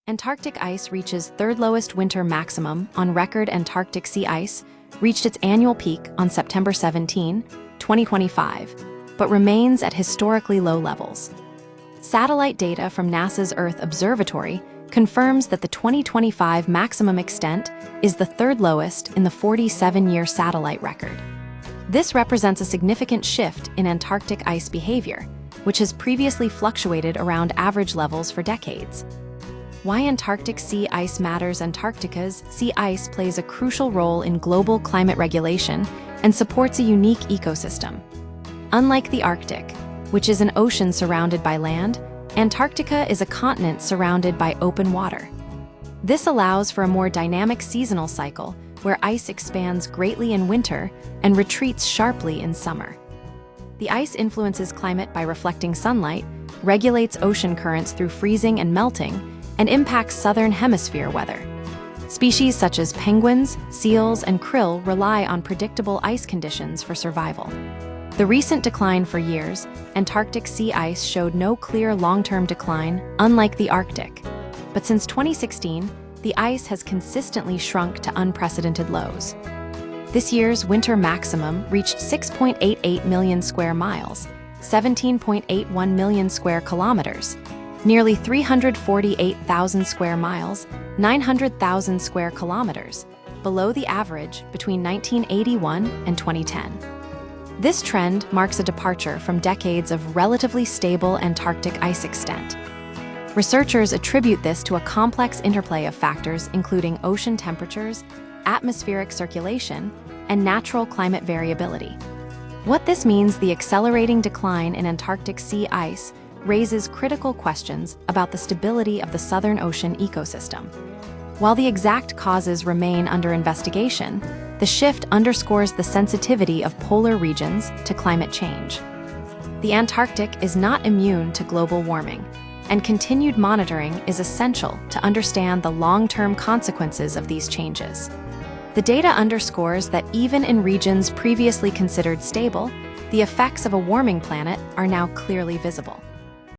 Antarctic ice reaches third lowest winter maximum on record. Antarctic sea ice reached its annual peak on September 17, 2025, but remains at historically low levels. Satellite data from NASA's Earth Observatory confirms that the 2025 maximum extent is the third lowest in the 47-year satellite record. This represents a significant shift in Antarctic ice behavior, which has previously fluctuated around average levels for decades. Why Antarctic sea ice matters. Antarctica's sea ice plays a crucial role in global climate regulation and supports a unique ecosystem. Unlike the Arctic, which is an ocean surrounded by land, Antarctica is a continent surrounded by open water. This allows for a more dynamic seasonal cycle where ice expands greatly in winter and retreats sharply in summer. The ice influences climate by reflecting sunlight, regulates ocean currents through freezing and melting, and impacts southern hemisphere weather. Species such as penguins, seals, and krill rely on predictable ice conditions for survival. The recent decline for years, Antarctic sea ice showed no clear long-term decline, unlike the Arctic. But since 2016, the ice has consistently shrunk to unprecedented lows. This year's winter maximum reached 6.88 million square miles, 17.81 million square kilometers, nearly 348,000 square miles, 900,000 square kilometers, below the average between 1981 and 2010. This trend marks a departure from decades of relatively stable Antarctic ice extent. Researchers attribute this to a complex interplay of factors including ocean temperatures, atmospheric circulation, and natural climate variability. What this means: the accelerating decline in Antarctic sea ice raises critical questions about the stability of the Southern Ocean ecosystem. While the exact causes remain under investigation, the shift underscores the sensitivity of polar regions to climate change. The Antarctic is not immune to global warming, and continued monitoring is essential to understand the long-term consequences of these changes. The data underscores that even in regions previously considered stable, the effects of a warming planet are now clearly visible.